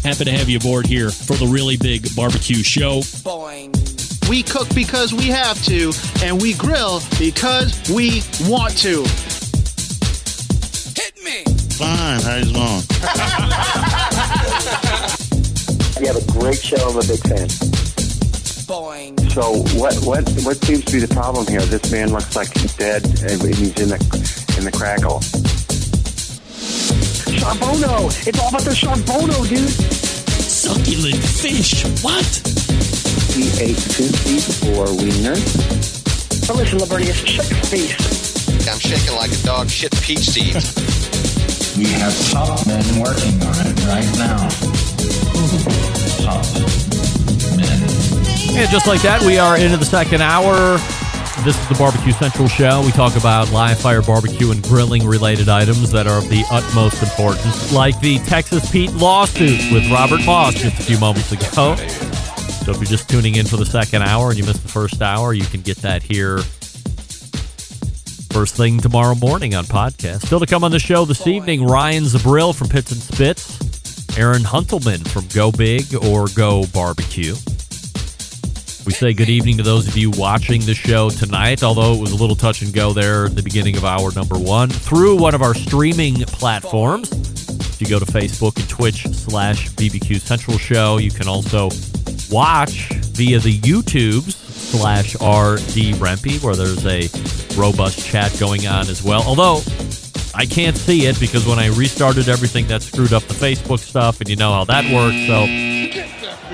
Happy to have you aboard here for the Really Big Barbecue Show. Boing. We cook because we have to, and we grill because we want to. Hit me! Fine, how's it going? You have a great show. I'm a big fan. Boing. So what seems to be the problem here? This man looks like he's dead, and he's in the crackle. Charbono! It's all about the charbono, dude! Succulent fish. What? He ate 2 feet for wiener. Oh, listen, Lavernius, shut your face. I'm shaking like a dog shit peach seeds. We have top men working on it right now. Top men. And just like that, we are into the second hour. This is the Barbecue Central Show. We talk about live fire barbecue and grilling related items that are of the utmost importance, like the Texas Pete lawsuit with Robert Moss just a few moments ago. So if you're just tuning in for the second hour and you missed the first hour, you can get that here first thing tomorrow morning on podcast. Still to come on the show this evening, Ryan Zobril from Pits and Spits, Aaron Huntelman from Go Big or Go Barbecue. We say good evening to those of you watching the show tonight, although it was a little touch and go there at the beginning of hour number one, through one of our streaming platforms. If you go to Facebook and Twitch/BBQ Central Show, you can also watch via the YouTubes/RD Rempe, where there's a robust chat going on as well. Although I can't see it because when I restarted everything, that screwed up the Facebook stuff, and you know how that works. So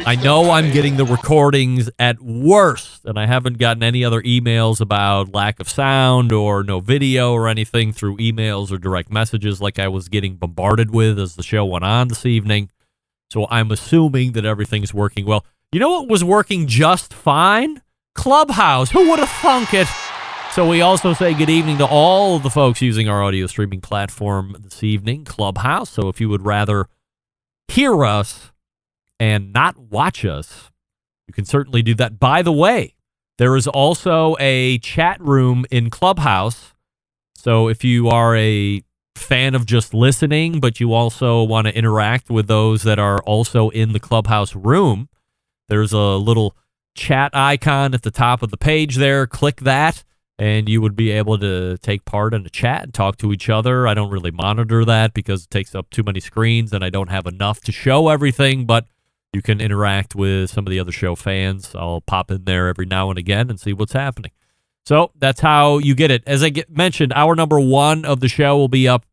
I know I'm getting the recordings at worst, and I haven't gotten any other emails about lack of sound or no video or anything through emails or direct messages like I was getting bombarded with as the show went on this evening. So I'm assuming that everything's working well. You know what was working just fine? Clubhouse. Who would have thunk it? So we also say good evening to all of the folks using our audio streaming platform this evening, Clubhouse. So if you would rather hear us and not watch us, you can certainly do that. By the way, there is also a chat room in Clubhouse. So if you are a fan of just listening, but you also want to interact with those that are also in the Clubhouse room, there's a little chat icon at the top of the page there. Click that, and you would be able to take part in a chat and talk to each other. I don't really monitor that because it takes up too many screens, and I don't have enough to show everything, but you can interact with some of the other show fans. I'll pop in there every now and again and see what's happening. So that's how you get it. As I mentioned, hour number one of the show will be up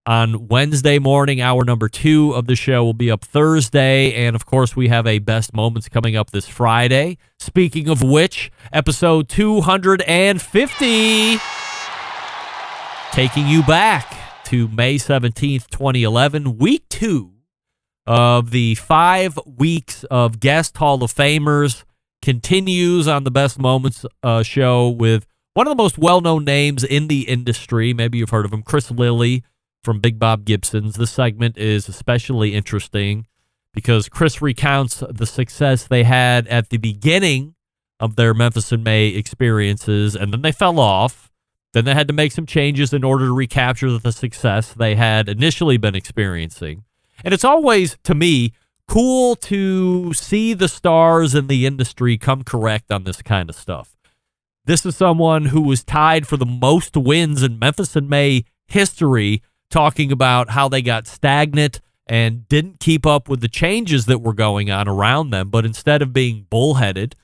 on Wednesday morning. Hour number two of the show will be up Thursday. And, of course, we have a Best Moments coming up this Friday. Speaking of which, episode 250, taking you back to May 17th, 2011, week 2 of the 5 weeks of guest Hall of Famers, continues on the Best Moments show with one of the most well-known names in the industry. Maybe you've heard of him, Chris Lilly from Big Bob Gibson's. This segment is especially interesting because Chris recounts the success they had at the beginning of their Memphis in May experiences, and then they fell off. Then they had to make some changes in order to recapture the success they had initially been experiencing. And it's always, to me, cool to see the stars in the industry come correct on this kind of stuff. This is someone who was tied for the most wins in Memphis in May history, talking about how they got stagnant and didn't keep up with the changes that were going on around them. But instead of being bullheaded,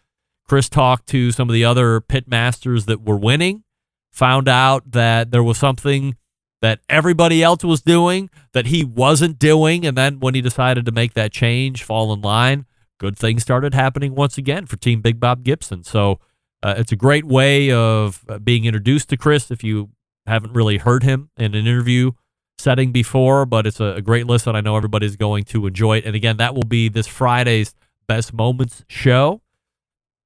Chris talked to some of the other pit masters that were winning, found out that there was something that everybody else was doing that he wasn't doing, and then when he decided to make that change, fall in line, good things started happening once again for Team Big Bob Gibson. So it's a great way of being introduced to Chris if you haven't really heard him in an interview setting before, but it's a great listen. I know everybody's going to enjoy it. And again, that will be this Friday's Best Moments show.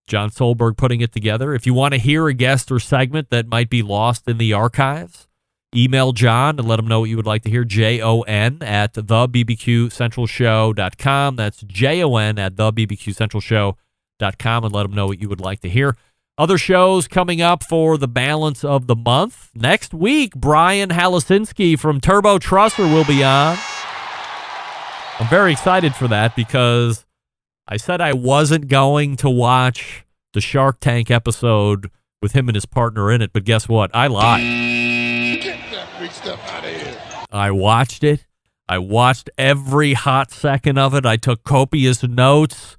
John Solberg putting it together. If you want to hear a guest or segment that might be lost in the archives, email John and let him know what you would like to hear. JON@thebbqcentralshow.com. That's JON@thebbqcentralshow.com, and let him know what you would like to hear. Other shows coming up for the balance of the month. Next week, Brian Halasinski from Turbo Trusser will be on. I'm very excited for that because I said I wasn't going to watch the Shark Tank episode with him and his partner in it, but guess what? I lied. Get that free stuff out of here. I watched it. I watched every hot second of it. I took copious notes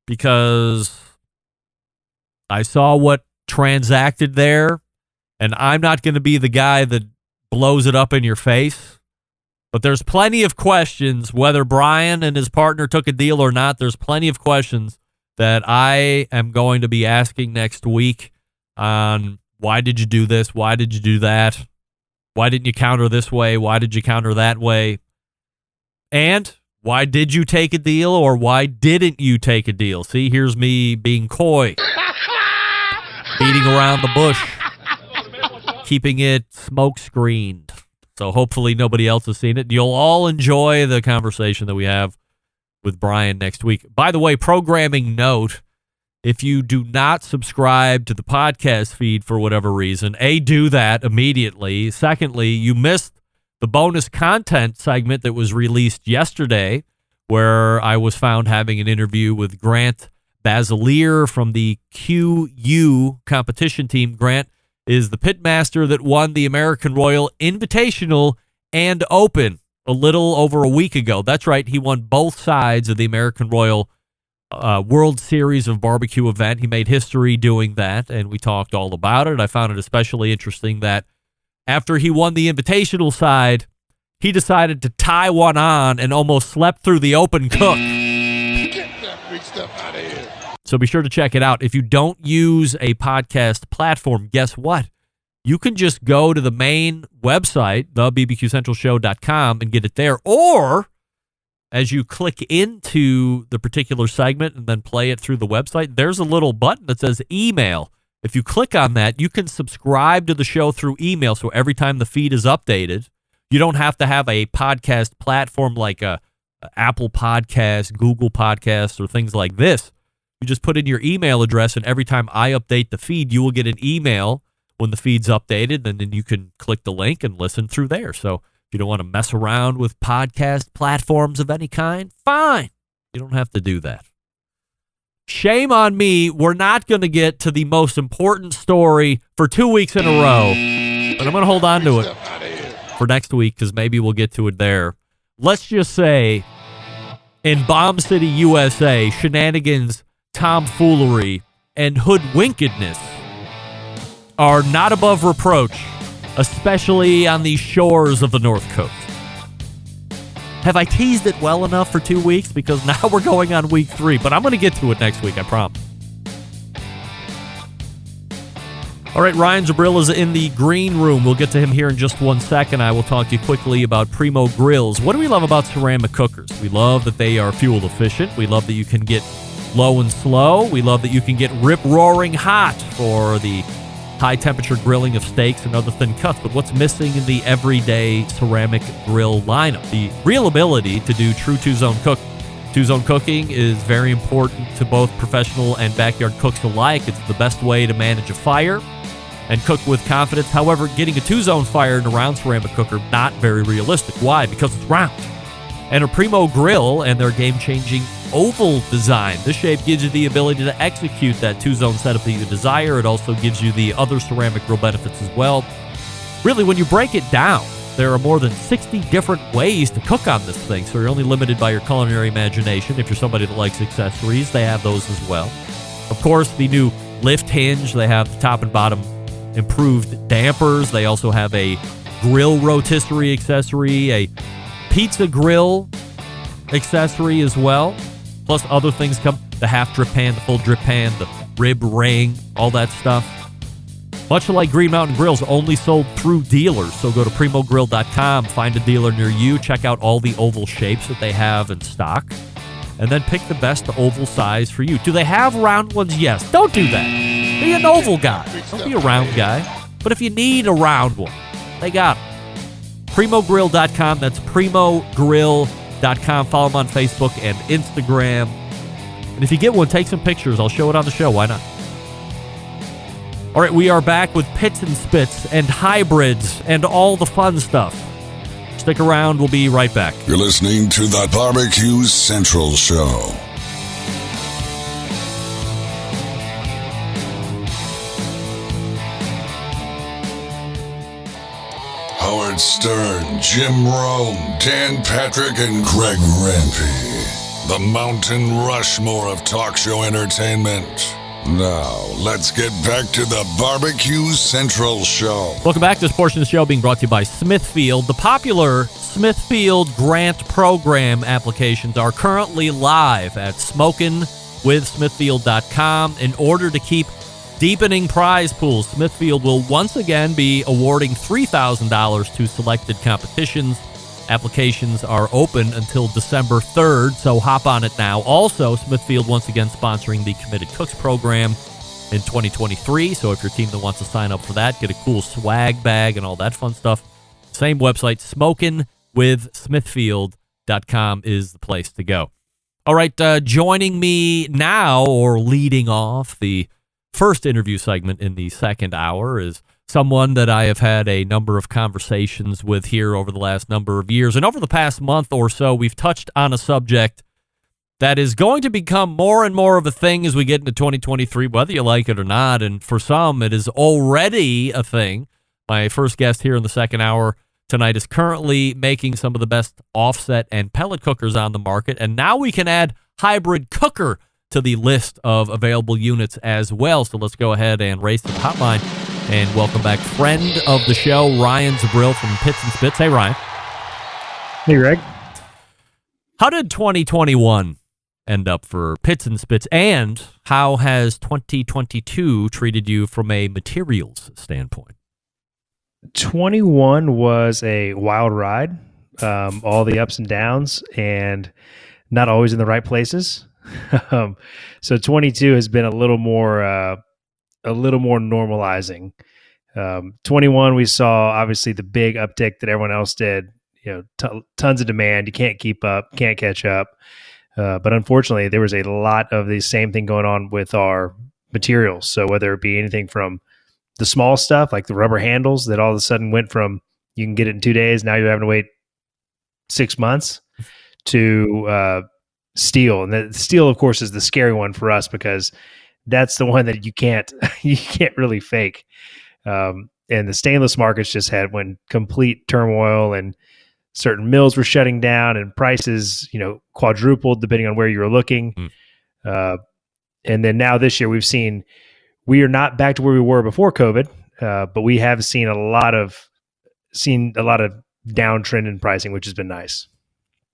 because I saw what transacted there, and I'm not going to be the guy that blows it up in your face. But there's plenty of questions, whether Brian and his partner took a deal or not. There's plenty of questions that I am going to be asking next week on why did you do this? Why did you do that? Why didn't you counter this way? Why did you counter that way? And why did you take a deal or why didn't you take a deal? See, here's me being coy, beating around the bush, keeping it smoke screened. So hopefully nobody else has seen it. You'll all enjoy the conversation that we have with Brian next week. By the way, programming note, if you do not subscribe to the podcast feed for whatever reason, A, do that immediately. Secondly, you missed the bonus content segment that was released yesterday where I was found having an interview with Grant Basilier from the QU competition team. Grant is the pitmaster that won the American Royal Invitational and Open a little over a week ago. That's right. He won both sides of the American Royal World Series of Barbecue event. He made history doing that, and we talked all about it. I found it especially interesting that after he won the Invitational side, he decided to tie one on and almost slept through the Open cook. Get that free stuff out of here. So be sure to check it out. If you don't use a podcast platform, guess what? You can just go to the main website, thebbqcentralshow.com, and get it there. Or as you click into the particular segment and then play it through the website, there's a little button that says email. If you click on that, you can subscribe to the show through email. So every time the feed is updated, you don't have to have a podcast platform like a Apple Podcast, Google Podcasts, or things like this. You just put in your email address, and every time I update the feed, you will get an email when the feed's updated, and then you can click the link and listen through there. So if you don't want to mess around with podcast platforms of any kind, fine. You don't have to do that. Shame on me. We're not going to get to the most important story for 2 weeks in a row, but I'm going to hold on to it for next week because maybe we'll get to it there. Let's just say in Bomb City, USA, shenanigans, tomfoolery, and hoodwinkedness are not above reproach, especially on the shores of the North Coast. Have I teased it well enough for 2 weeks? Because now we're going on week 3, but I'm going to get to it next week, I promise. All right, Ryan Zobril is in the green room. We'll get to him here in just 1 second. I will talk to you quickly about Primo Grills. What do we love about ceramic cookers? We love that they are fuel efficient. We love that you can get low and slow. We love that you can get rip-roaring hot for the high-temperature grilling of steaks and other thin cuts. But what's missing in the everyday ceramic grill lineup? The real ability to do true two-zone cooking. Two-zone cooking is very important to both professional and backyard cooks alike. It's the best way to manage a fire and cook with confidence. However, getting a two-zone fire in a round ceramic cooker, not very realistic. Why? Because it's round. And a Primo grill and their game-changing oval design. This shape gives you the ability to execute that two-zone setup that you desire. It also gives you the other ceramic grill benefits as well. Really, when you break it down, there are more than 60 different ways to cook on this thing, so you're only limited by your culinary imagination. If you're somebody that likes accessories, they have those as well. Of course, the new lift hinge, they have the top and bottom improved dampers. They also have a grill rotisserie accessory, a pizza grill accessory as well. Plus other things come, the half drip pan, the full drip pan, the rib ring, all that stuff. Much like Green Mountain Grills, only sold through dealers. So go to primogrill.com, find a dealer near you, check out all the oval shapes that they have in stock, and then pick the best oval size for you. Do they have round ones? Yes. Don't do that. Be an oval guy. Don't be a round guy. But if you need a round one, they got them. primogrill.com. That's primogrill.com. Follow them on Facebook and Instagram. And if you get one, take some pictures. I'll show it on the show. Why not? All right, we are back with pits and spits and hybrids and all the fun stuff. Stick around. We'll be right back. You're listening to the BBQ Central Show. Howard Stern, Jim Rome, Dan Patrick, and Greg Rempe. The Mountain Rushmore of talk show entertainment. Now, let's get back to the BBQ Central Show. Welcome back to this portion of the show being brought to you by Smithfield. The popular Smithfield Grant Program applications are currently live at smokinwithsmithfield.com. In order to keep deepening prize pools, Smithfield will once again be awarding $3,000 to selected competitions. Applications are open until December 3rd, so hop on it now. Also, Smithfield once again sponsoring the Committed Cooks program in 2023, so if your team that wants to sign up for that, get a cool swag bag and all that fun stuff. Same website, smokinwithsmithfield.com is the place to go. All right, joining me now, or leading off the first interview segment in the second hour, is someone that I have had a number of conversations with here over the last number of years. And over the past month or so, we've touched on a subject that is going to become more and more of a thing as we get into 2023, whether you like it or not. And for some, it is already a thing. My first guest here in the second hour tonight is currently making some of the best offset and pellet cookers on the market. And now we can add hybrid cooker to the list of available units as well. So let's go ahead and race to the hotline and welcome back friend of the show, Ryan Zobril from Pits and Spits. Hey, Ryan. Hey, Greg. How did 2021 end up for Pits and Spits, and how has 2022 treated you from a materials standpoint? 21 was a wild ride, all the ups and downs, and not always in the right places. So 22 has been a little more normalizing. 21, we saw obviously the big uptick that everyone else did. Tons of demand. You can't keep up, can't catch up. But unfortunately, there was a lot of the same thing going on with our materials. So whether it be anything from the small stuff like the rubber handles that all of a sudden went from you can get it in 2 days, now you're having to wait 6 months, to steel. And the steel, of course, is the scary one for us because that's the one that you can't really fake. And the stainless markets just went complete turmoil, and certain mills were shutting down, and prices, quadrupled depending on where you were looking. And then now this year we are not back to where we were before COVID, but we have seen a lot of downtrend in pricing, which has been nice.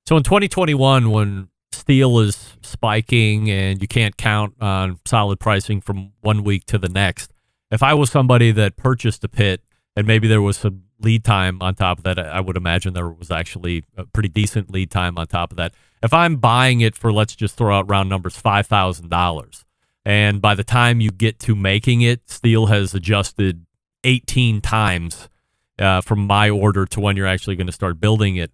So in 2021, when steel is spiking and you can't count on solid pricing from 1 week to the next, if I was somebody that purchased a pit and maybe there was some lead time on top of that, I would imagine there was actually a pretty decent lead time on top of that. If I'm buying it for, let's just throw out round numbers, $5,000, and by the time you get to making it, steel has adjusted 18 times from my order to when you're actually going to start building it.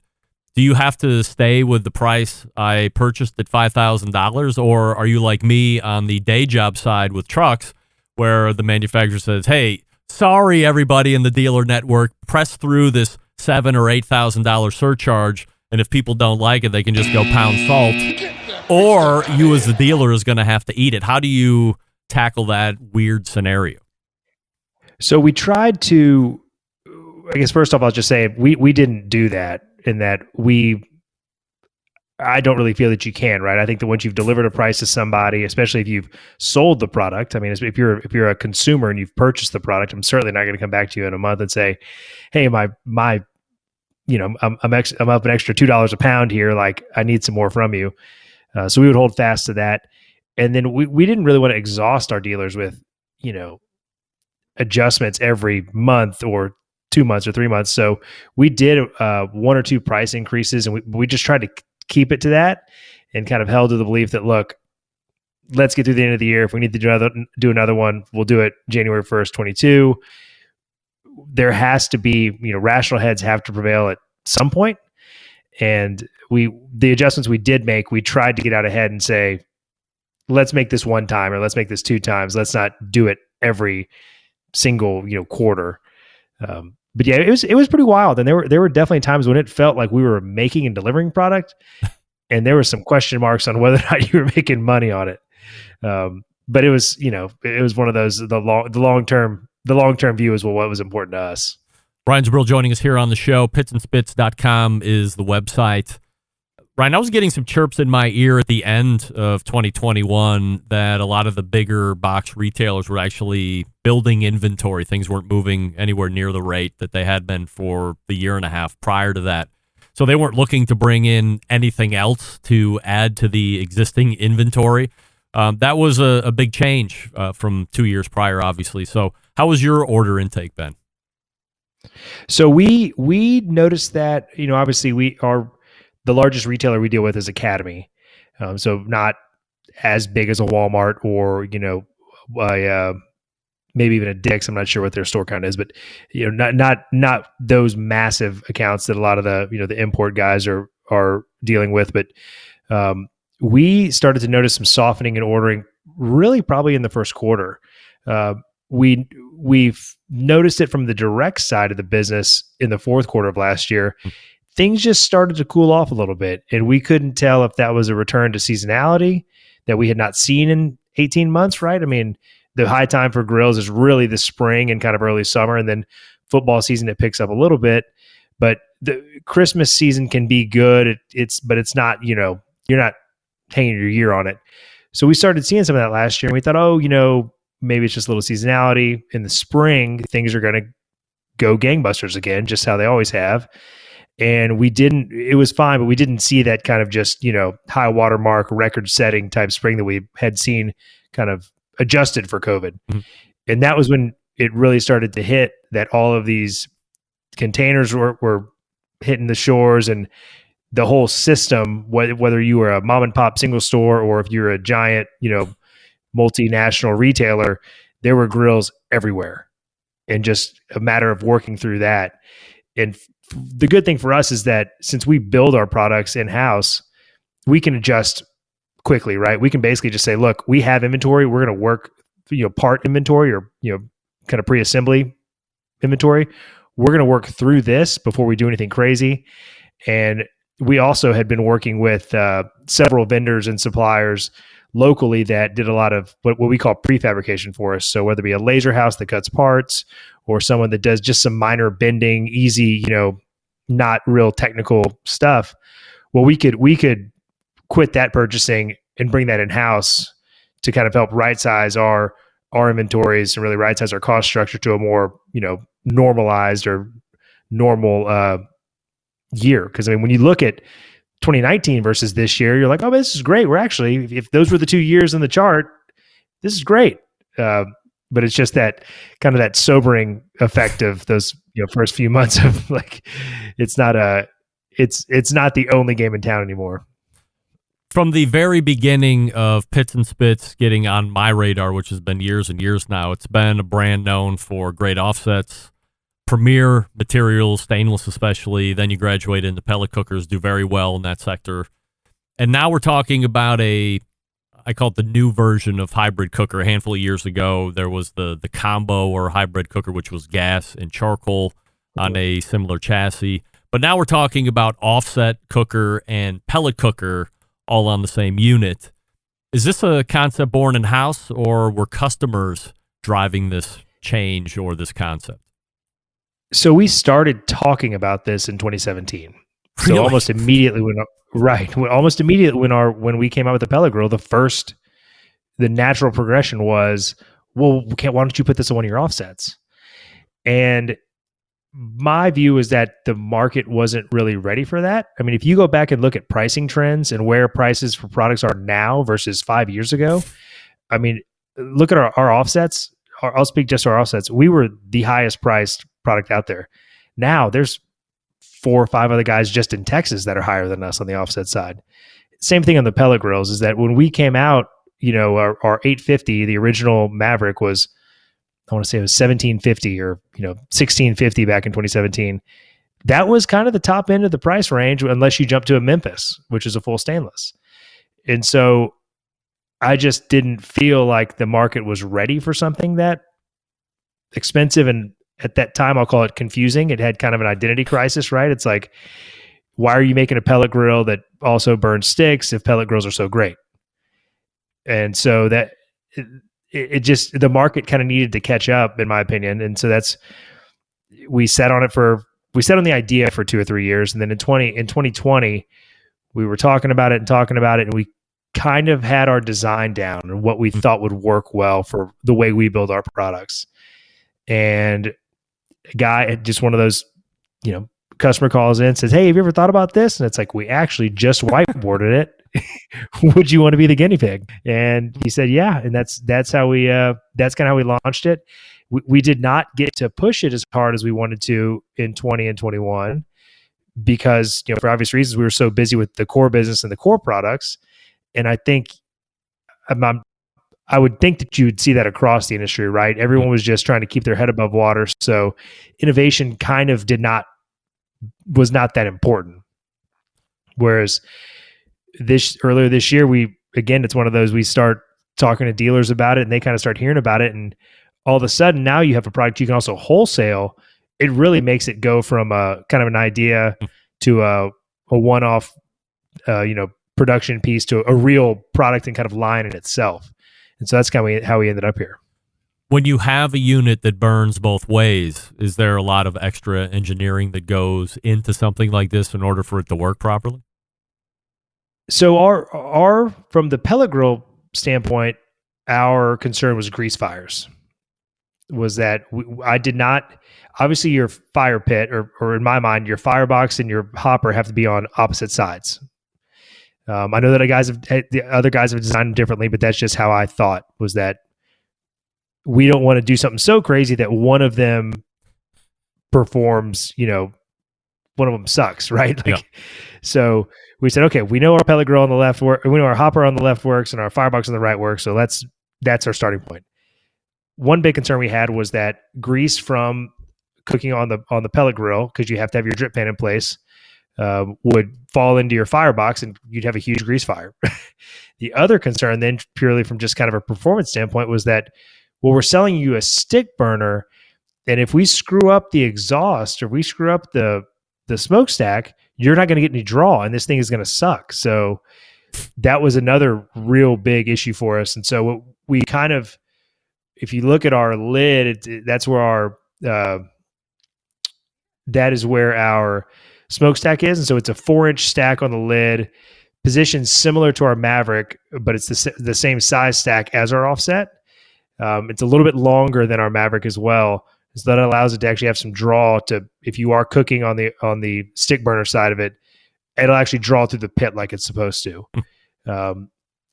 Do you have to stay with the price I purchased at $5,000, or are you like me on the day job side with trucks where the manufacturer says, hey, sorry, everybody in the dealer network, press through this $7,000 or $8,000 surcharge, and if people don't like it, they can just go pound salt, or you as the dealer is going to have to eat it? How do you tackle that weird scenario? So we tried to, I guess first off, I'll just say we didn't do that, in that I don't really feel that you can, right? I think that once you've delivered a price to somebody, especially if you've sold the product, I mean, if you're a consumer and you've purchased the product, I'm certainly not going to come back to you in a month and say, hey, I'm up an extra $2 a pound here. Like, I need some more from you. So we would hold fast to that. And then we didn't really want to exhaust our dealers with, adjustments every month or 2 months or 3 months. So we did 1 or 2 price increases, and we just tried to keep it to that, and kind of held to the belief that, look, let's get through the end of the year. If we need to do another one, we'll do it January 1st, 22. There has to be, rational heads have to prevail at some point. And the adjustments we did make, we tried to get out ahead and say, let's make this 1 time, or let's make this 2 times. Let's not do it every single, quarter. but yeah, it was pretty wild. And there were definitely times when it felt like we were making and delivering product, and there were some question marks on whether or not you were making money on it. But it was, it was one of those, the long term view is what was important to us. Ryan Zobril joining us here on the show. Pitsandspits.com is the website. Ryan, I was getting some chirps in my ear at the end of 2021 that a lot of the bigger box retailers were actually building inventory. Things weren't moving anywhere near the rate that they had been for the year and a half prior to that. So they weren't looking to bring in anything else to add to the existing inventory. That was a big change from 2 years prior, obviously. So how was your order intake, Ben? So we noticed that, obviously we are the largest retailer we deal with is Academy. So not as big as a Walmart or, maybe even a Dick's. I'm not sure what their store count is, but not those massive accounts that a lot of the import guys are dealing with. But we started to notice some softening in ordering really probably in the first quarter. We've noticed it from the direct side of the business in the fourth quarter of last year. Things just started to cool off a little bit, and we couldn't tell if that was a return to seasonality that we had not seen in 18 months, right? I mean, the high time for grills is really the spring and kind of early summer, and then football season, it picks up a little bit. But the Christmas season can be good. But it's not, you're not hanging your year on it. So we started seeing some of that last year, and we thought, maybe it's just a little seasonality. In the spring, things are going to go gangbusters again, just how they always have. And it was fine, but we didn't see that kind of just, high watermark, record setting type spring that we had seen kind of adjusted for COVID. Mm-hmm. And that was when it really started to hit that all of these containers were hitting the shores, and the whole system, whether you were a mom and pop single store or if you're a giant, multinational retailer, there were grills everywhere, and just a matter of working through that. And the good thing for us is that since we build our products in-house, we can adjust quickly, right? We can basically just say, look, we have inventory. We're going to work, part inventory or, kind of pre-assembly inventory. We're going to work through this before we do anything crazy. And we also had been working with several vendors and suppliers locally that did a lot of what we call prefabrication for us. So whether it be a laser house that cuts parts or someone that does just some minor bending, easy, not real technical stuff. Well, we could quit that purchasing and bring that in-house to kind of help right-size our inventories and really right-size our cost structure to a more, normalized or normal year. Because when you look at 2019 versus this year, you're like, oh, this is great. We're actually, if those were the 2 years in the chart, this is great. But it's just that kind of that sobering effect of those first few months of like, it's not the only game in town anymore. From the very beginning of Pits and Spits getting on my radar, which has been years and years now, it's been a brand known for great offsets, premier materials, stainless especially. Then you graduate into pellet cookers, do very well in that sector. And now we're talking about I call it the new version of hybrid cooker. A handful of years ago, there was the combo or hybrid cooker, which was gas and charcoal on a similar chassis. But now we're talking about offset cooker and pellet cooker all on the same unit. Is this a concept born in-house, or were customers driving this change or this concept? So we started talking about this in 2017. Really? So almost immediately when we came out with the pellet grill, the natural progression was, well, why don't you put this on one of your offsets? And my view is that the market wasn't really ready for that. I mean, if you go back and look at pricing trends and where prices for products are now versus 5 years ago, I mean, look at our offsets. I'll speak just to our offsets. We were the highest priced product out there. Now there's 4 or 5 other guys just in Texas that are higher than us on the offset side. Same thing on the pellet grills is that when we came out, our 850, the original Maverick was, I want to say it was 1750 or 1650 back in 2017. That was kind of the top end of the price range, unless you jump to a Memphis, which is a full stainless. And so I just didn't feel like the market was ready for something that expensive and at that time, I'll call it confusing. It had kind of an identity crisis, right? It's like, why are you making a pellet grill that also burns sticks if pellet grills are so great? And so that it just, the market kind of needed to catch up, in my opinion. And so we sat on the idea for 2 or 3 years. And then in 2020, we were talking about it, and we kind of had our design down and what we thought would work well for the way we build our products. And a guy, just one of those, customer calls in, says, "Hey, have you ever thought about this?" And it's like, "We actually just whiteboarded it. Would you want to be the guinea pig?" And he said, "Yeah." And that's how we that's kind of how we launched it. We did not get to push it as hard as we wanted to in 20 and 21 because, for obvious reasons, we were so busy with the core business and the core products. And I think I would think that you would see that across the industry, right? Everyone was just trying to keep their head above water. So innovation kind of was not that important. Whereas earlier this year, it's one of those, we start talking to dealers about it and they kind of start hearing about it. And all of a sudden now you have a product you can also wholesale. It really makes it go from a kind of an idea to a one-off, production piece to a real product and kind of line in itself. And so that's kind of how we ended up here. When you have a unit that burns both ways, is there a lot of extra engineering that goes into something like this in order for it to work properly? So our from the pellet grill standpoint, our concern was grease fires. Was that I did not, obviously your fire pit or in my mind, your firebox and your hopper have to be on opposite sides. I know that the other guys have designed them differently, but that's just how I thought, was that we don't want to do something so crazy that one of them performs, one of them sucks, right? So we said, okay, we know our pellet grill on the left works, we know our hopper on the left works and our firebox on the right works. So that's our starting point. One big concern we had was that grease from cooking on the pellet grill, because you have to have your drip pan in place, would fall into your firebox and you'd have a huge grease fire. The other concern then, purely from just kind of a performance standpoint, was that, well, we're selling you a stick burner, and if we screw up the exhaust or we screw up the smokestack, you're not going to get any draw and this thing is going to suck. So that was another real big issue for us. And so we kind of, if you look at our lid, that's where that is where our smokestack is. And so it's a 4-inch stack on the lid, positioned similar to our Maverick, but it's the same size stack as our offset. It's a little bit longer than our Maverick as well. So that allows it to actually have some draw to, if you are cooking on the stick burner side of it, it'll actually draw through the pit like it's supposed to.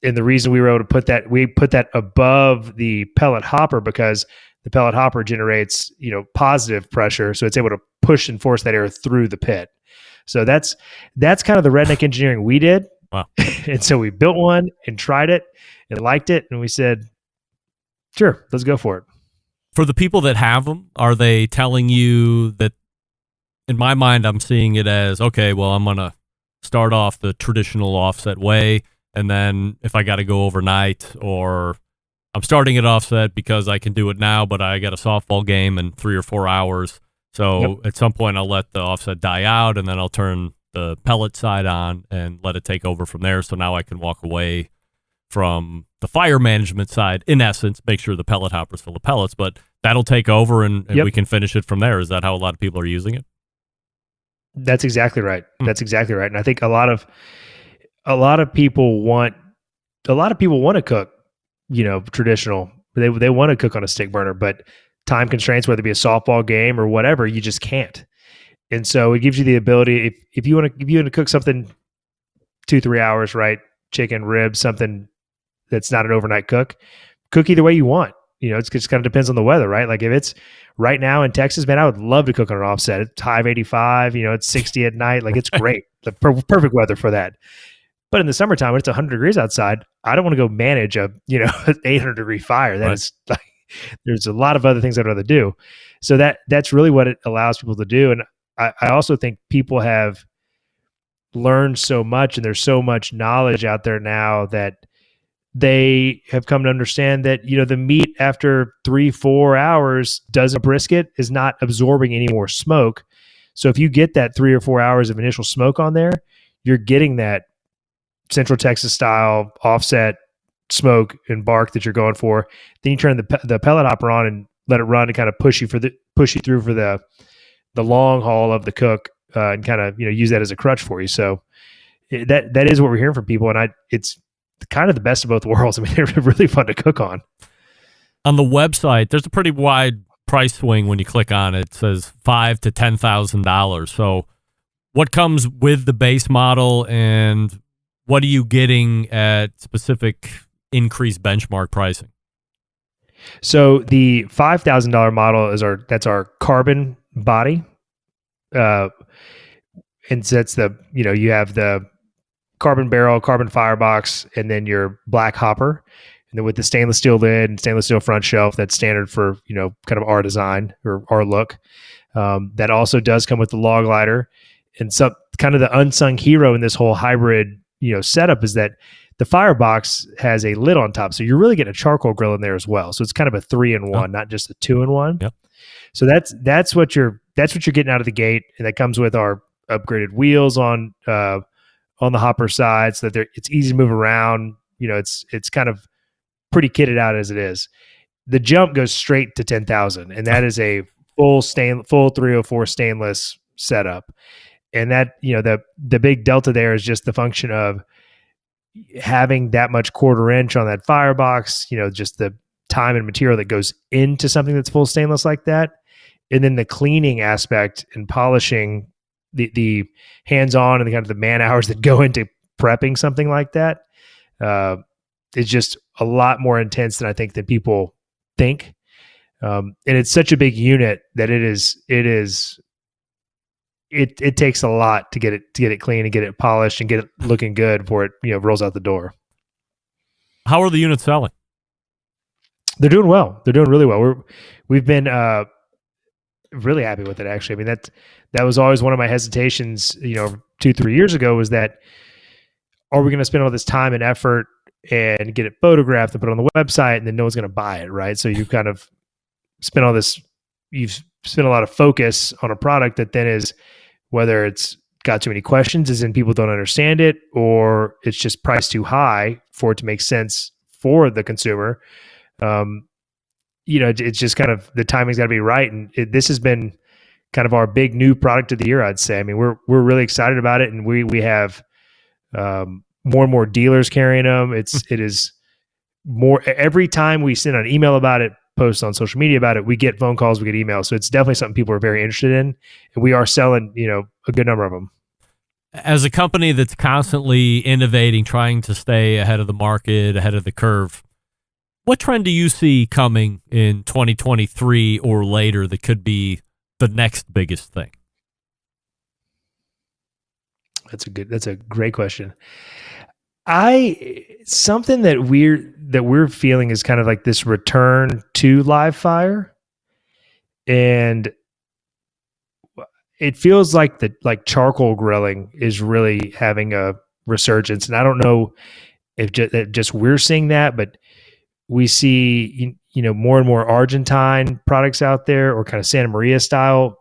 And the reason we were able to put that above the pellet hopper, because the pellet hopper generates, positive pressure. So it's able to push and force that air through the pit. So that's kind of the redneck engineering we did. Wow. And so we built one and tried it and liked it. And we said, sure, let's go for it. For the people that have them, are they telling you that, in my mind, I'm seeing it as, okay, well, I'm going to start off the traditional offset way. And then if I got to go overnight, or I'm starting it offset because I can do it now, but I got a softball game in 3 or 4 hours. So At some point I'll let the offset die out and then I'll turn the pellet side on and let it take over from there. So now I can walk away from the fire management side, in essence, make sure the pellet hopper's full of pellets, but that'll take over and we can finish it from there. Is that how a lot of people are using it? That's exactly right. That's exactly right. And I think a lot of people want to cook, traditional. They want to cook on a stick burner, but time constraints, whether it be a softball game or whatever, you just can't. And so it gives you the ability, if you want to cook something 2-3 hours, right? Chicken, ribs, something that's not an overnight cook either way you want. It just kind of depends on the weather, right? Like if it's right now in Texas, man, I would love to cook on an offset. It's high of 85, it's 60 at night. Like it's great. The perfect weather for that. But in the summertime, when it's 100 degrees outside, I don't want to go manage a 800 degree fire. That is like, there's a lot of other things I'd rather do. So that's really what it allows people to do. And I also think people have learned so much, and there's so much knowledge out there now that they have come to understand that, the meat after 3-4 hours brisket is not absorbing any more smoke. So if you get that 3 or 4 hours of initial smoke on there, you're getting that Central Texas style offset smoke and bark that you're going for. Then you turn the pellet hopper on and let it run to kind of push you through for the long haul of the cook, and kind of use that as a crutch for you. So that is what we're hearing from people, and it's kind of the best of both worlds. I mean, they're really fun to cook on. On the website, there's a pretty wide price swing when you click on it. It says $5,000 to $10,000. So what comes with the base model, and what are you getting at specific increased benchmark pricing? So the $5,000 model that's our carbon body. And that's you have the carbon barrel, carbon firebox, and then your black hopper. And then with the stainless steel lid and stainless steel front shelf, that's standard for, kind of our design or our look. That also does come with the log lighter. And so kind of the unsung hero in this whole hybrid, setup is that the firebox has a lid on top. So you're really getting a charcoal grill in there as well. So it's kind of a 3-in-1, not just a 2-in-1. Yep. So that's what you're getting out of the gate. And that comes with our upgraded wheels on the hopper side, so that it's easy to move around. It's kind of pretty kitted out as it is. The jump goes straight to 10,000, and that is a full 304 stainless setup. And that, the big delta there is just the function of having that much 1/4 inch on that firebox, just the time and material that goes into something that's full stainless like that. And then the cleaning aspect and polishing, the hands-on and the kind of the man hours that go into prepping something like that, is just a lot more intense than I think that people think. And it's such a big unit that it takes a lot to get it clean and get it polished and get it looking good before it rolls out the door. How are the units selling? They're doing well. They're doing really well. We've been really happy with it, actually. I mean, that was always one of my hesitations, 2-3 years ago, was that, are we going to spend all this time and effort and get it photographed and put it on the website, and then no one's going to buy it, right? So you've kind of spent you've spent a lot of focus on a product that then is, whether it's got too many questions, as in people don't understand it, or it's just priced too high for it to make sense for the consumer. It's just kind of, the timing's got to be right. And this has been kind of our big new product of the year, I'd say. I mean, we're really excited about it, and we have more and more dealers carrying them. It is more, every time we send an email about it, post on social media about it, we get phone calls, we get emails. So it's definitely something people are very interested in, and we are selling, a good number of them. As a company that's constantly innovating, trying to stay ahead of the market, ahead of the curve, what trend do you see coming in 2023 or later that could be the next biggest thing? That's a great question. Something that we're feeling is kind of like this return to live fire, and it feels like charcoal grilling is really having a resurgence. And I don't know if just we're seeing that, but we see, more and more Argentine products out there, or kind of Santa Maria style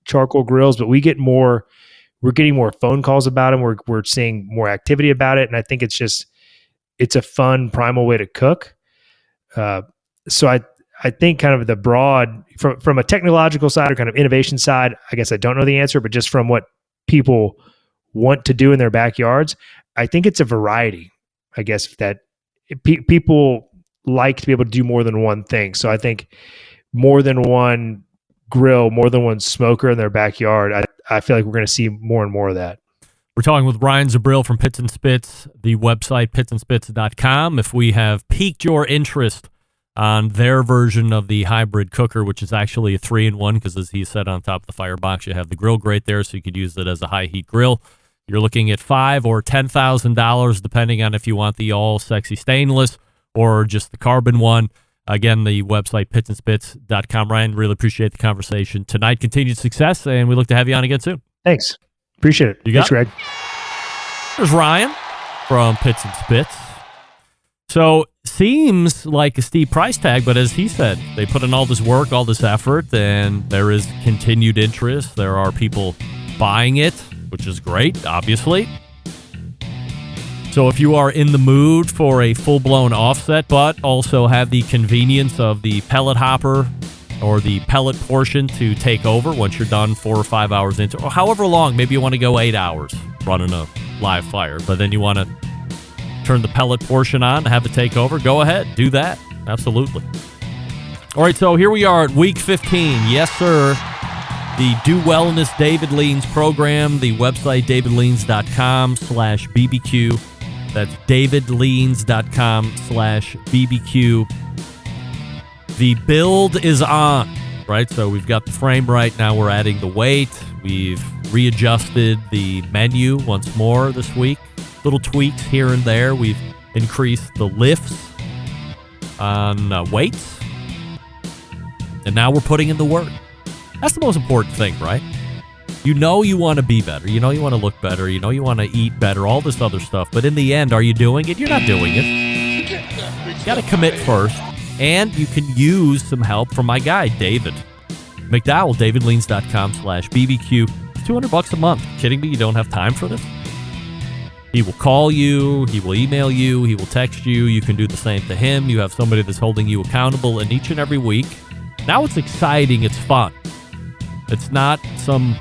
charcoal grills, but we're getting more phone calls about them. We're seeing more activity about it. And I think it's a fun primal way to cook. So I think kind of the broad, from a technological side or kind of innovation side, I guess I don't know the answer, but just from what people want to do in their backyards, I think it's a variety, I guess, that people like to be able to do more than one thing. So I think more than one grill, more than one smoker in their backyard, I feel like we're going to see more and more of that. We're talking with Ryan Zobril from Pits and Spits, the website pitsandspits.com. If we have piqued your interest on their version of the hybrid cooker, which is actually a 3-in-1, because as he said, on top of the firebox, you have the grill grate there, so you could use it as a high heat grill. You're looking at $5,000 or $10,000, depending on if you want the all sexy stainless or just the carbon one. Again, the website pitsandspits.com. Ryan, really appreciate the conversation tonight. Continued success, and we look to have you on again soon. Thanks. Appreciate it. You got Thanks, Greg. There's Ryan from Pits and Spits. So seems like a steep price tag, but as he said, they put in all this work, all this effort, and there is continued interest. There are people buying it, which is great, obviously. So if you are in the mood for a full-blown offset, but also have the convenience of the pellet hopper or the pellet portion to take over once you're done 4 or 5 hours into, or however long, maybe you want to go 8 hours running a live fire, but then you want to turn the pellet portion on, have it take over, go ahead, do that. Absolutely. All right, so here we are at week 15. Yes, sir. The Do Wellness David Leans program, the website davidleans.com/BBQ. That's davidleans.com/BBQ. The build is on, right? So we've got the frame right now. We're adding the weight. We've readjusted the menu once more this week. Little tweaks here and there. We've increased the lifts on weights. And now we're putting in the work. That's the most important thing, right? You know you want to be better. You know you want to look better. You know you want to eat better, all this other stuff. But in the end, are you doing it? You're not doing it. You got to commit first. And you can use some help from my guy, David McDowell, davidleans.com/BBQ. It's $200 a month. Kidding me? You don't have time for this? He will call you. He will email you. He will text you. You can do the same to him. You have somebody that's holding you accountable, and each and every week. Now it's exciting. It's fun. It's not some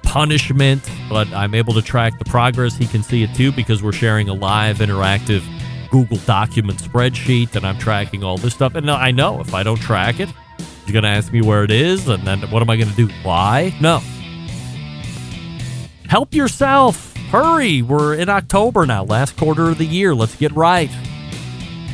punishment, but I'm able to track the progress. He can see it too because we're sharing a live interactive Google document spreadsheet, and I'm tracking all this stuff. And I know if I don't track it, he's going to ask me where it is, and then what am I going to do? Why? No. Help yourself. Hurry. We're in October now, last quarter of the year. Let's get right.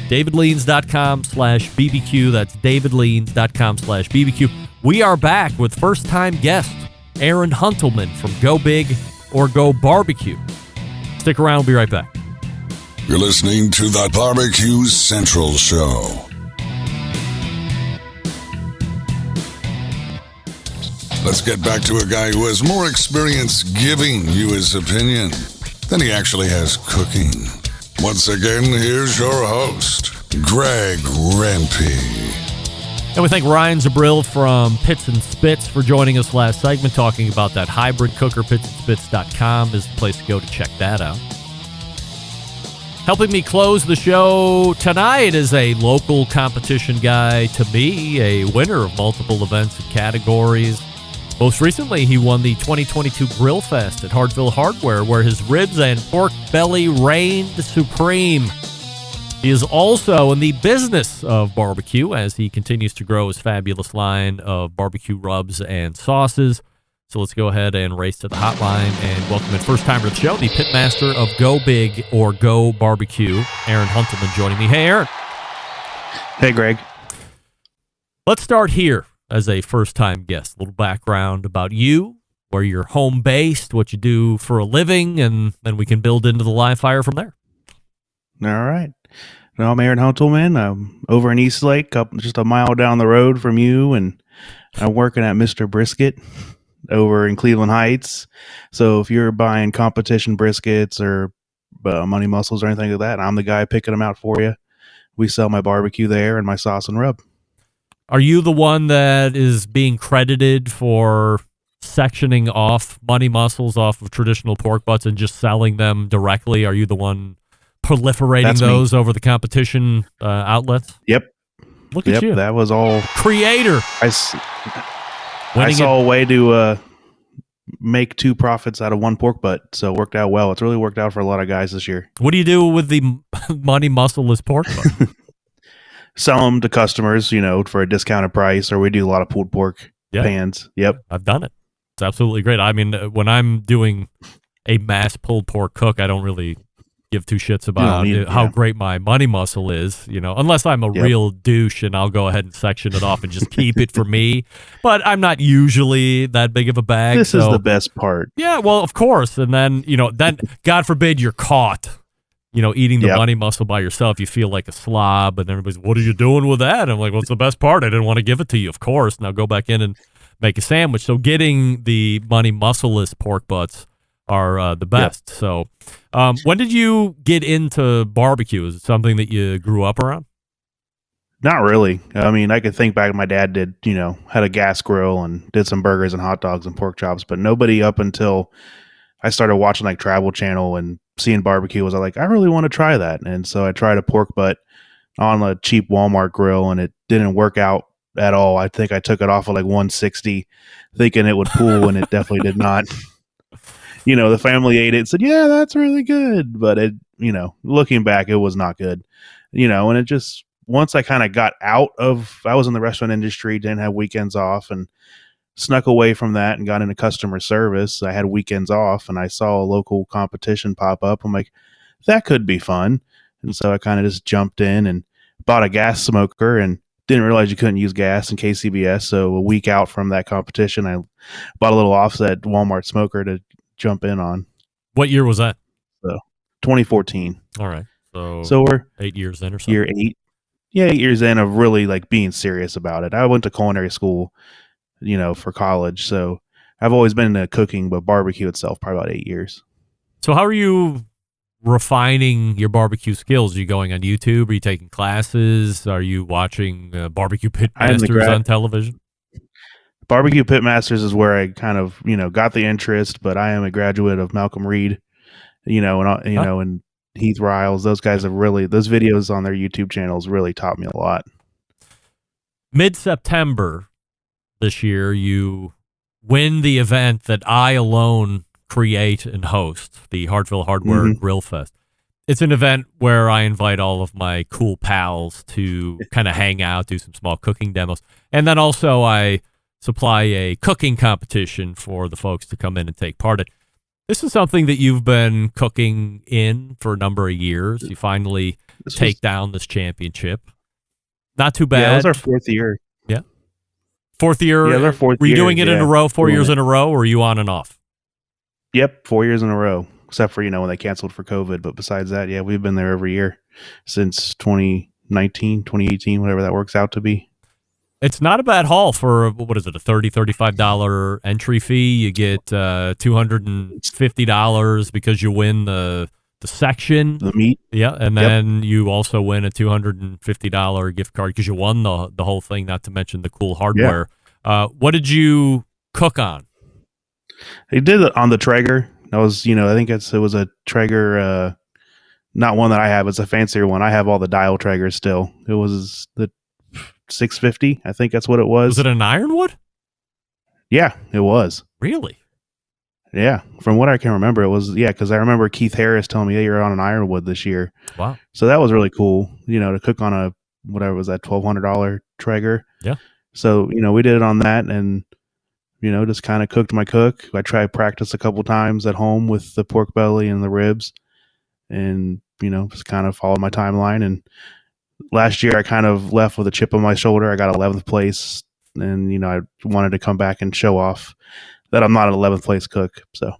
davidleans.com/BBQ. That's davidleans.com/BBQ. We are back with first-time guest Aaron Huntelman from Go Big or Go Barbecue. Stick around. We'll be right back. You're listening to the Barbecue Central Show. Let's get back to a guy who has more experience giving you his opinion than he actually has cooking. Once again, here's your host, Greg Rempe. And we thank Ryan Zobril from Pits and Spits for joining us last segment, talking about that hybrid cooker. Pitsandspits.com is the place to go to check that out. Helping me close the show tonight is a local competition guy to me, a winner of multiple events and categories. Most recently, he won the 2022 Grill Fest at Hartville Hardware, where his ribs and pork belly reigned supreme. He is also in the business of barbecue as he continues to grow his fabulous line of barbecue rubs and sauces. So let's go ahead and race to the hotline and welcome in first timer to the show, the pitmaster of Go Big or Go Barbecue, Aaron Huntelman, joining me. Hey, Aaron. Hey, Greg. Let's start here as a first-time guest. A little background about you, where you're home-based, what you do for a living, and then we can build into the live fire from there. All right. Well, I'm Aaron Huntelman. I'm over in Eastlake, up just a mile down the road from you, and I'm working at Mr. Brisket over in Cleveland Heights. So if you're buying competition briskets or money muscles or anything like that, I'm the guy picking them out for you. We sell my barbecue there and my sauce and rub. Are you the one that is being credited for sectioning off money muscles off of traditional pork butts and just selling them directly? Are you the one proliferating those over the competition outlets? Yep. Look at you. That was all. Creator. I saw a way to make two profits out of one pork butt, so it worked out well. It's really worked out for a lot of guys this year. What do you do with the money muscleless pork butt? Sell them to customers, for a discounted price, or we do a lot of pulled pork pans. Yep. I've done it. It's absolutely great. I mean, when I'm doing a mass pulled pork cook, I don't really give two shits about how great my money muscle is, unless I'm a real douche and I'll go ahead and section it off and just keep it for me. But I'm not usually that big of a bag. This is the best part. Yeah, well, of course. And then, then God forbid you're caught, eating the money muscle by yourself. You feel like a slob and everybody's, what are you doing with that? I'm like, what's the best part? I didn't want to give it to you, of course. Now go back in and make a sandwich. So getting the money muscleless pork butts are the best. So, when did you get into barbecue? Is it something that you grew up around? Not really. I mean, I could think back. My dad did, had a gas grill and did some burgers and hot dogs and pork chops, but nobody up until I started watching like Travel Channel and seeing barbecue was like, I really want to try that. And so I tried a pork butt on a cheap Walmart grill, and it didn't work out at all. I think I took it off at like 160 thinking it would pool, and it definitely did not. The family ate it and said, yeah, that's really good. But it, looking back, it was not good, and it just, once I kind of got out of, I was in the restaurant industry, didn't have weekends off, and snuck away from that and got into customer service. I had weekends off, and I saw a local competition pop up. I'm like, that could be fun. And so I kind of just jumped in and bought a gas smoker and didn't realize you couldn't use gas in KCBS. So a week out from that competition, I bought a little offset Walmart smoker to jump in on. What year was that? So 2014. All right. So we're 8 years in or something. Year 8. Yeah, 8 years in of really like being serious about it. I went to culinary school, for college. So I've always been into cooking, but barbecue itself, probably about 8 years. So how are you refining your barbecue skills? Are you going on YouTube? Are you taking classes? Are you watching barbecue pit masters on television? Barbecue pit masters is where I kind of, got the interest, but I am a graduate of Malcolm Reed, and Heath Riles. Those guys have really, those videos on their YouTube channels really taught me a lot. Mid-September this year, you win the event that I alone create and host, the Hartville Hardware Grill Fest. It's an event where I invite all of my cool pals to kind of hang out, do some small cooking demos. And then also I supply a cooking competition for the folks to come in and take part in. This is something that you've been cooking in for a number of years. You finally take down this championship. Not too bad. Yeah, it was our 4th year. Yeah. 4th year? Yeah, it was our 4th year. Were you doing it in a row, 4 years in a row, or were you on and off? Yep, 4 years in a row, except for, when they canceled for COVID. But besides that, yeah, we've been there every year since 2019, 2018, whatever that works out to be. It's not a bad haul for, what is it, a $30, $35 entry fee. You get $250 because you win the section. The meat. Yeah, and then you also win a $250 gift card because you won the whole thing, not to mention the cool hardware. Yeah. What did you cook on? I did it on the Traeger. That was, I think it was a Traeger, not one that I have. It's a fancier one. I have all the dial Traegers still. It was the 650. I think that's what it was. Was it an ironwood? Yeah, it was. Really? Yeah. From what I can remember, it was, because I remember Keith Harris telling me, hey, you're on an ironwood this year. Wow. So that was really cool, to cook on a, whatever was that, $1,200 Traeger. Yeah. So, we did it on that and, just kind of cooked my cook. I tried practice a couple times at home with the pork belly and the ribs and, just kind of followed my timeline. And last year I kind of left with a chip on my shoulder. I got 11th place and, I wanted to come back and show off that I'm not an 11th place cook. So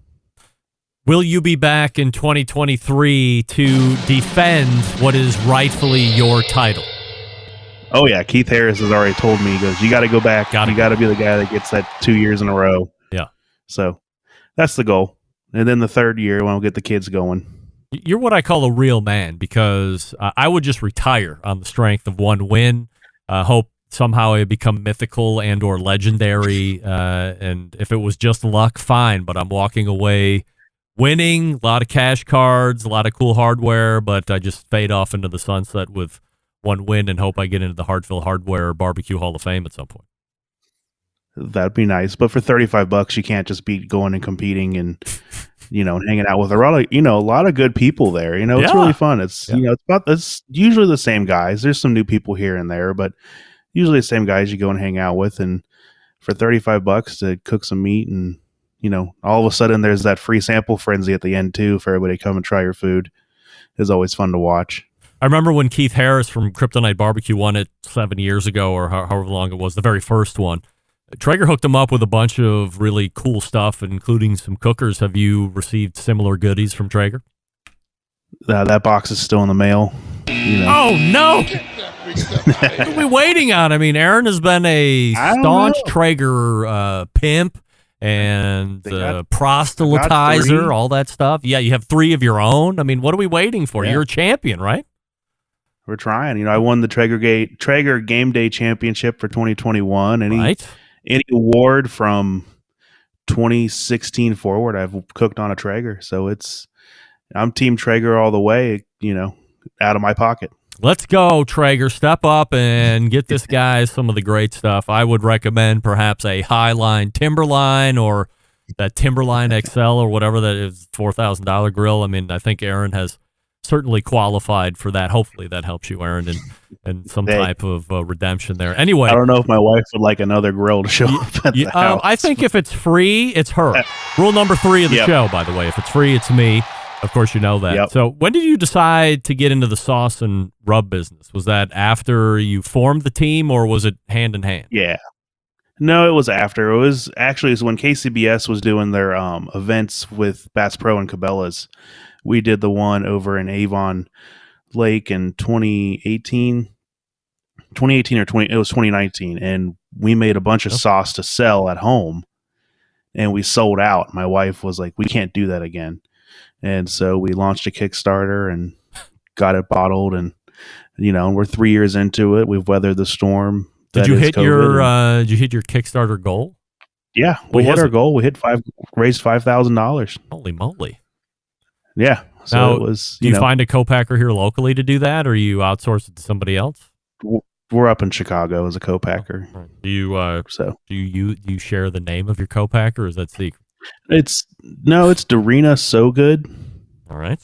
will you be back in 2023 to defend what is rightfully your title? Oh yeah. Keith Harris has already told me, he goes, you got to go back. You got to be the guy that gets that 2 years in a row. Yeah. So that's the goal. And then the 3rd year when we'll get the kids going. You're what I call a real man because I would just retire on the strength of one win. Hope somehow it become mythical and or legendary. And if it was just luck, fine. But I'm walking away winning, a lot of cash cards, a lot of cool hardware. But I just fade off into the sunset with one win and hope I get into the Hartville Hardware Barbecue Hall of Fame at some point. That'd be nice. But for $35, you can't just be going and competing and hanging out with a lot of good people there. It's really fun. It's it's usually the same guys. There's some new people here and there, but usually the same guys you go and hang out with. And for $35 to cook some meat and all of a sudden there's that free sample frenzy at the end too for everybody to come and try your food. It's always fun to watch. I remember when Keith Harris from Kryptonite Barbecue won it 7 years ago or however long it was, the very first one. Traeger hooked him up with a bunch of really cool stuff, including some cookers. Have you received similar goodies from Traeger? That box is still in the mail. Oh, no! What are we waiting on? I mean, Aaron has been a staunch Traeger pimp and got proselytizer, 3. all that stuff. Yeah, you have 3 of your own. I mean, what are we waiting for? Yeah. You're a champion, right? We're trying. I won the Traeger Game Day Championship for 2021. Any award from 2016 forward, I've cooked on a Traeger. So I'm Team Traeger all the way, out of my pocket. Let's go, Traeger. Step up and get this guy some of the great stuff. I would recommend perhaps a Highline Timberline or that Timberline XL or whatever that is, $4,000 grill. I mean, I think Aaron has certainly qualified for that. Hopefully that helps you, Aaron, and some type of redemption there. Anyway. I don't know if my wife would like another grill to show up at the house. I think if it's free, it's her. Rule number 3 of the show, by the way. If it's free, it's me. Of course, you know that. Yep. So when did you decide to get into the sauce and rub business? Was that after you formed the team, or was it hand in hand? Yeah. No, it was after. It was when KCBS was doing their events with Bass Pro and Cabela's. We did the one over in Avon Lake in 2018 or 2019, and we made a bunch of sauce to sell at home, and we sold out. My wife was like, "We can't do that again." And so we launched a Kickstarter and got it bottled, and we're 3 years into it. We've weathered the storm. Did you hit your Kickstarter goal? Yeah, we hit our goal. We raised $5,000. Holy moly! Yeah. So now, it was. Do you find a co-packer here locally to do that, or you outsource it to somebody else? We're up in Chicago as a co-packer. Do you do you share the name of your co-packer, or is that secret? It's Darina So Good. All right.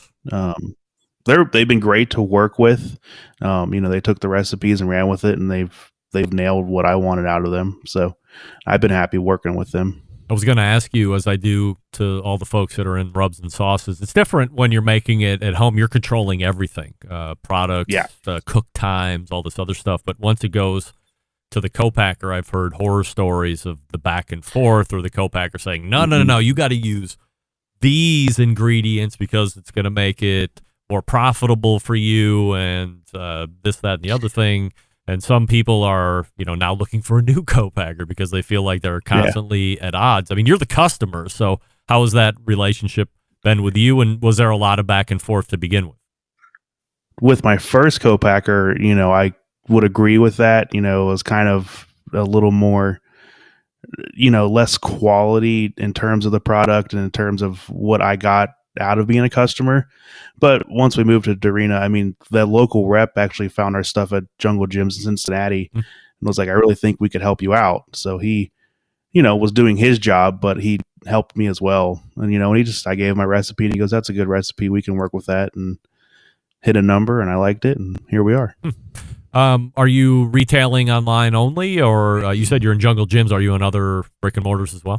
They've been great to work with. They took the recipes and ran with it, and they've nailed what I wanted out of them. So I've been happy working with them. I was going to ask you, as I do to all the folks that are in rubs and sauces, it's different when you're making it at home. You're controlling everything, products, cook times, all this other stuff. But once it goes to the co-packer, I've heard horror stories of the back and forth, or the co-packer saying, no, you got to use these ingredients because it's going to make it more profitable for you, and this, that, and the other thing. And some people are, now looking for a new co-packer because they feel like they're constantly at odds. I mean, you're the customer, so how has that relationship been with you, and was there a lot of back and forth to begin with? With my first co-packer, I would agree with that. It was kind of a little more, less quality in terms of the product and in terms of what I got out of being a customer. But once we moved to Darina, I mean, the local rep actually found our stuff at Jungle Gyms in Cincinnati and was like, I really think we could help you out. So he, was doing his job, but he helped me as well. And, I gave him my recipe and he goes, that's a good recipe. We can work with that, and hit a number, and I liked it. And here we are. Are you retailing online only, or you said you're in Jungle Gyms? Are you in other brick and mortars as well?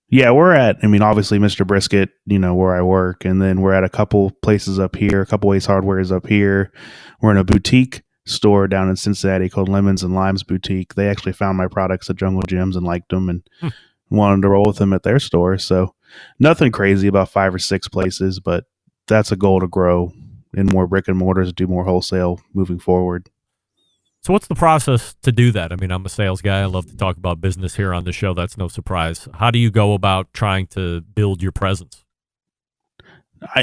Yeah, we're at, obviously Mr. Brisket, where I work. And then we're at a couple places up here, a couple Ace Hardwares up here. We're in a boutique store down in Cincinnati called Lemons and Limes Boutique. They actually found my products at Jungle Gyms and liked them and wanted to roll with them at their store. So nothing crazy, about 5 or 6 places, but that's a goal to grow in more brick and mortars, do more wholesale moving forward. So what's the process to do that? I mean, I'm a sales guy. I love to talk about business here on the show. That's no surprise. How do you go about trying to build your presence?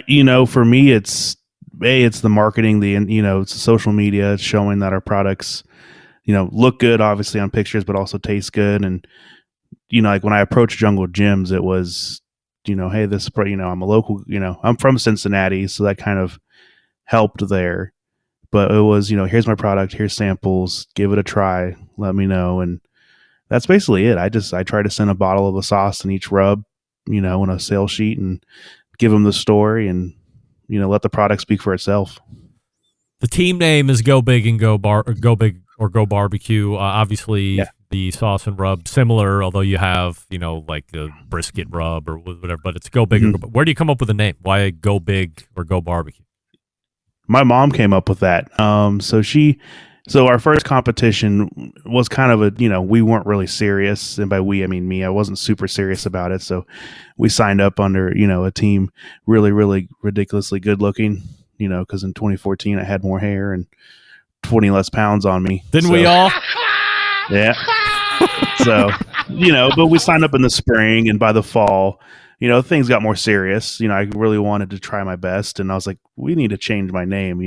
For me, it's the marketing, it's social media. It's showing that our products, look good, obviously on pictures, but also taste good. And, like when I approached Jungle Gyms, it was, hey, this, I'm a local, I'm from Cincinnati. So that kind of helped there. But it was, here's my product, here's samples, give it a try, let me know. And that's basically it. I try to send a bottle of the sauce in each rub, in a sales sheet, and give them the story, and, let the product speak for itself. The team name is Go Big and Go Big or Go Barbecue. Obviously, the sauce and rub similar, although you have, like the brisket rub or whatever, but it's Go Big or Go. Where do you come up with the name? Why Go Big or Go Barbecue? My mom came up with that. So our first competition was kind of we weren't really serious. And by we, I mean me. I wasn't super serious about it. So we signed up under, a team really, really ridiculously good looking, because in 2014 I had more hair and 20 less pounds on me. Didn't we all? Yeah. So But we signed up in the spring, and by the fall, things got more serious. I really wanted to try my best, and I was like, we need to change my name.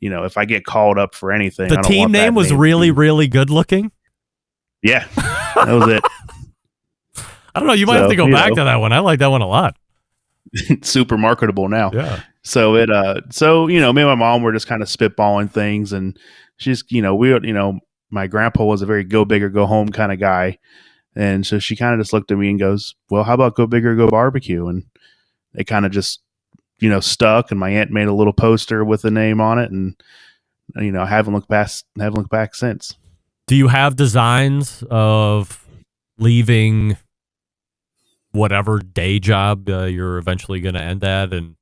If I get called up for anything, the I don't team want name that was name really, really good looking. Yeah, that was it. I don't know. You might have to go back to that one. I like that one a lot. Super marketable now. Yeah. So me and my mom were just kind of spitballing things, and she's, my grandpa was a very go big or go home kind of guy. And so she kind of just looked at me and goes, well, how about go big or go barbecue? And it kind of just, stuck, and my aunt made a little poster with the name on it, and, I haven't looked back since. Do you have designs of leaving whatever day job you're eventually going to end at and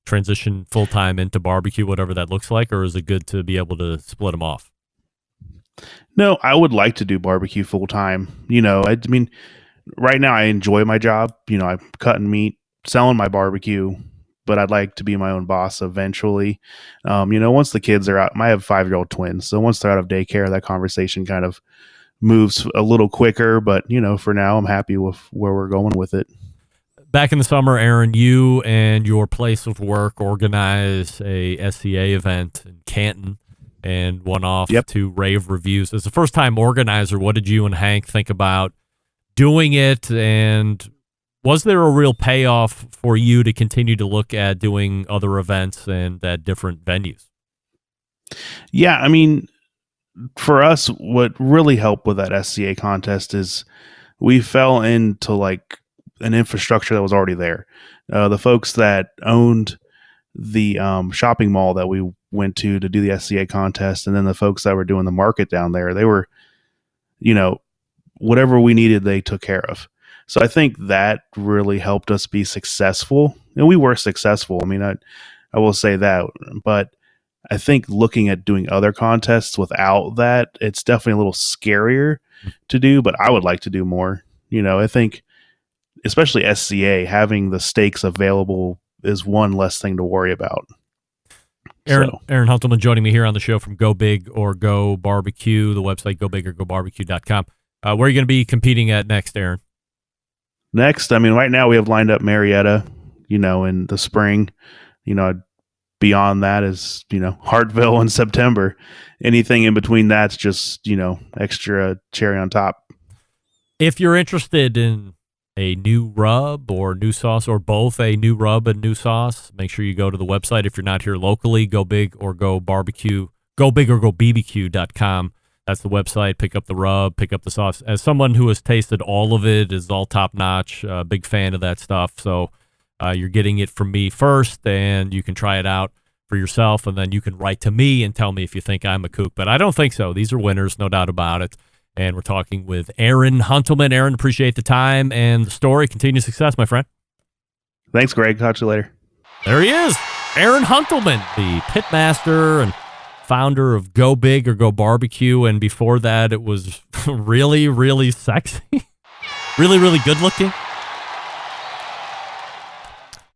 transition full-time into barbecue, whatever that looks like, or is it good to be able to split them off? No, I would like to do barbecue full-time. Right now I enjoy my job. I'm cutting meat, selling my barbecue, but I'd like to be my own boss eventually. Once the kids are out, I have 5-year-old twins, so once they're out of daycare, that conversation kind of moves a little quicker, but for now I'm happy with where we're going with it. Back in the summer, Aaron, you and your place of work organized a SCA event in Canton and went off to rave reviews. As a first-time organizer, what did you and Hank think about doing it, and was there a real payoff for you to continue to look at doing other events and at different venues? Yeah, for us, what really helped with that SCA contest is we fell into like an infrastructure that was already there. The folks that owned the shopping mall that we went to do the SCA contest, and then the folks that were doing the market down there, they were, whatever we needed, they took care of. So I think that really helped us be successful, and we were successful. I will say that, but I think looking at doing other contests without that, it's definitely a little scarier to do, but I would like to do more. I think especially SCA, having the stakes available is one less thing to worry about. Aaron Huntelman joining me here on the show from Go Big or Go Barbecue, the website gobigorgobarbecue.com. Where are you going to be competing at next, Aaron? Next, right now we have lined up Marietta, in the spring. Beyond that is, Hartville in September. Anything in between that's just, extra cherry on top. If you're interested in a new rub or new sauce, or both a new rub and new sauce, make sure you go to the website. If you're not here locally, Go Big or Go Barbecue, gobigorgobbq.com. That's the website. Pick up the rub, pick up the sauce. As someone who has tasted all of it, is all top notch, big fan of that stuff. So you're getting it from me first, and you can try it out for yourself, and then you can write to me and tell me if you think I'm a kook. But I don't think so. These are winners, no doubt about it. And we're talking with Aaron Huntelman. Aaron, appreciate the time and the story. Continued success, my friend. Thanks, Greg. Talk to you later. There he is, Aaron Huntelman, the pitmaster and founder of Go Big or Go Barbecue. And before that, it was really, really sexy. Really, really good looking.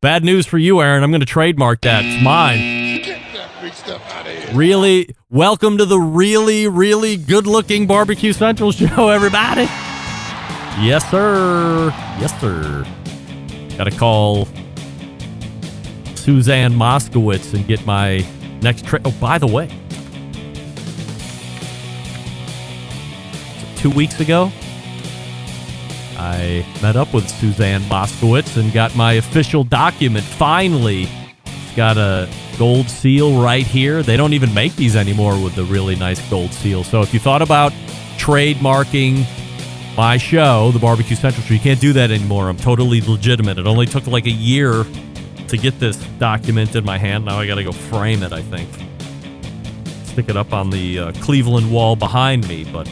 Bad news for you, Aaron. I'm going to trademark that. It's mine. Get that big stuff out of here. Really, welcome to the really, really good-looking Barbecue Central show, everybody. Yes, sir. Yes, sir. Got to call Suzanne Moskowitz and get my next trip. Oh, by the way, 2 weeks ago, I met up with Suzanne Moskowitz and got my official document. Finally, it's got a gold seal right here. They don't even make these anymore with the really nice gold seal. So if you thought about trademarking my show, the Barbecue Central Show, you can't do that anymore. I'm totally legitimate. It only took like a year to get this document in my hand. Now I got to go frame it, I think. Stick it up on the Cleveland wall behind me, but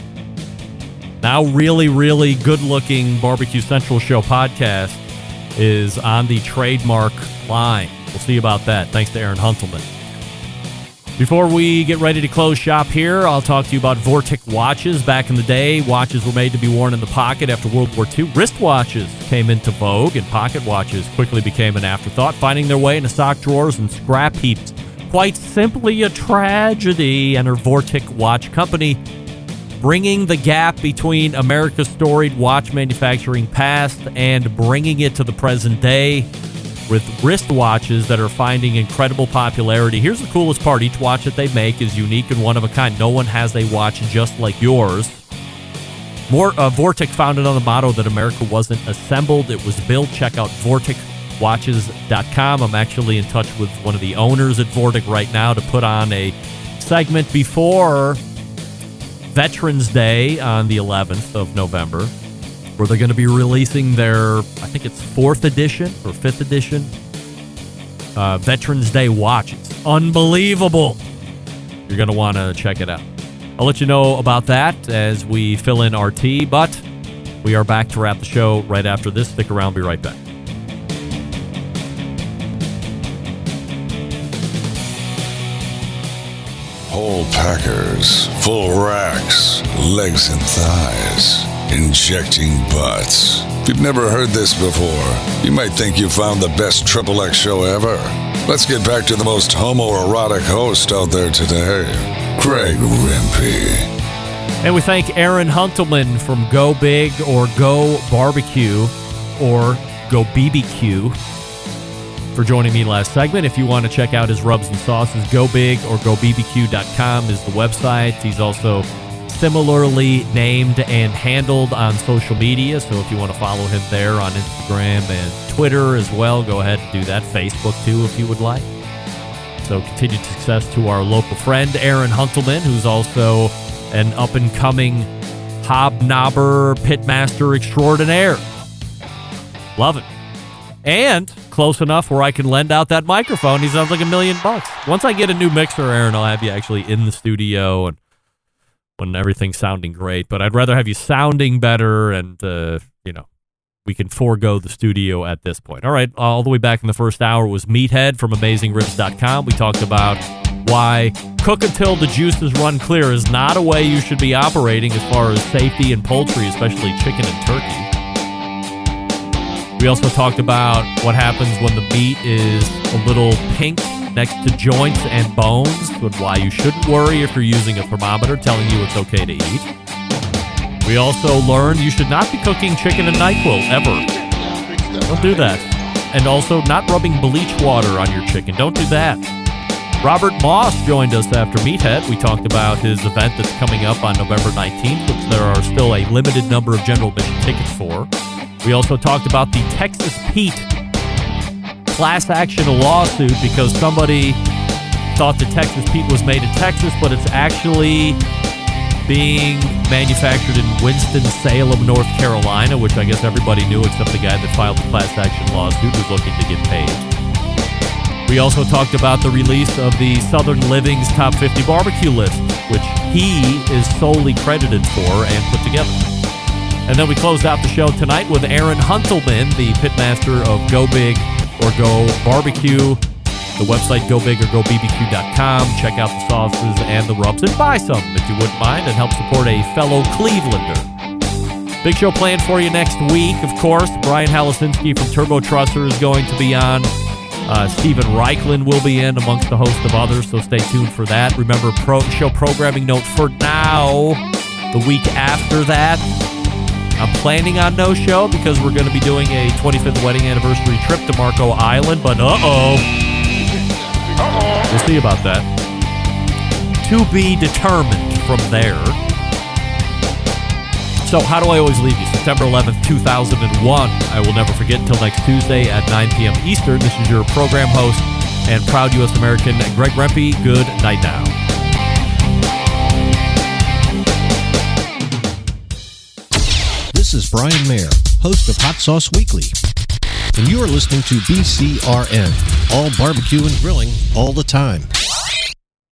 now really, really good-looking Barbecue Central Show podcast is on the trademark line. We'll see about that. Thanks to Aaron Huntelman. Before we get ready to close shop here, I'll talk to you about Vortic watches. Back in the day, watches were made to be worn in the pocket after World War II. Wrist watches came into vogue, and pocket watches quickly became an afterthought, finding their way into sock drawers and scrap heaps. Quite simply a tragedy. Enter Vortic Watch Company. bringing the gap between America's storied watch manufacturing past and bringing it to the present day with wristwatches that are finding incredible popularity. Here's the coolest part. Each watch that they make is unique and one of a kind. No one has a watch just like yours. Vortic founded on the motto that America wasn't assembled, it was built. Check out VorticWatches.com. I'm actually in touch with one of the owners at Vortic right now to put on a segment before Veterans Day on the 11th of November, where they're going to be releasing their, I think it's 4th edition or 5th edition Veterans Day watch. It's unbelievable. You're going to want to check it out. I'll let you know about that as we fill in RT, but we are back to wrap the show right after this. Stick around. Be right back. Whole packers, full racks, legs and thighs, injecting butts. If you've never heard this before, you might think you found the best XXX show ever. Let's get back to the most homoerotic host out there today, Craig Rempe. And we thank Aaron Huntelman from Go Big or Go Barbecue or Go BBQ for joining me last segment. If you want to check out his rubs and sauces, GoBig or GoBBQ.com is the website. He's also similarly named and handled on social media, so if you want to follow him there on Instagram and Twitter as well, go ahead and do that. Facebook too, if you would like. So continued success to our local friend Aaron Huntelman, who's also an up-and-coming hobnobber pitmaster extraordinaire. Love it. And close enough where I can lend out that microphone. He sounds like $1 million. Once I get a new mixer, Aaron, I'll have you actually in the studio and when everything's sounding great. But I'd rather have you sounding better and, we can forego the studio at this point. All right, all the way back in the first hour was Meathead from AmazingRibs.com. We talked about why cook until the juices run clear is not a way you should be operating as far as safety in poultry, especially chicken and turkey. We also talked about what happens when the meat is a little pink next to joints and bones, and why you shouldn't worry if you're using a thermometer telling you it's okay to eat. We also learned you should not be cooking chicken and NyQuil, ever. Don't do that. And also not rubbing bleach water on your chicken. Don't do that. Robert Moss joined us after Meathead. We talked about his event that's coming up on November 19th, which there are still a limited number of general admission tickets for. We also talked about the Texas Pete class action lawsuit because somebody thought the Texas Pete was made in Texas, but it's actually being manufactured in Winston-Salem, North Carolina, which I guess everybody knew except the guy that filed the class action lawsuit was looking to get paid. We also talked about the release of the Southern Living's Top 50 Barbecue list, which he is solely credited for and put together. And then we closed out the show tonight with Aaron Huntelman, the pitmaster of Go Big or Go Barbecue. The website, GoBig or GoBBQ.com. Check out the sauces and the rubs and buy some if you wouldn't mind and help support a fellow Clevelander. Big show planned for you next week, of course. Brian Halasinski from Turbo Trusser is going to be on. Stephen Reichland will be in amongst a host of others, so stay tuned for that. Remember, show programming note for now. The week after that, I'm planning on no show because we're going to be doing a 25th wedding anniversary trip to Marco Island, but we'll see about that. To be determined from there. So how do I always leave you? September 11th, 2001. I will never forget until next Tuesday at 9 p.m. Eastern. This is your program host and proud U.S. American, Greg Rempe. Good night now. This is Brian Mayer, host of Hot Sauce Weekly. And you are listening to BCRN, all barbecue and grilling all the time.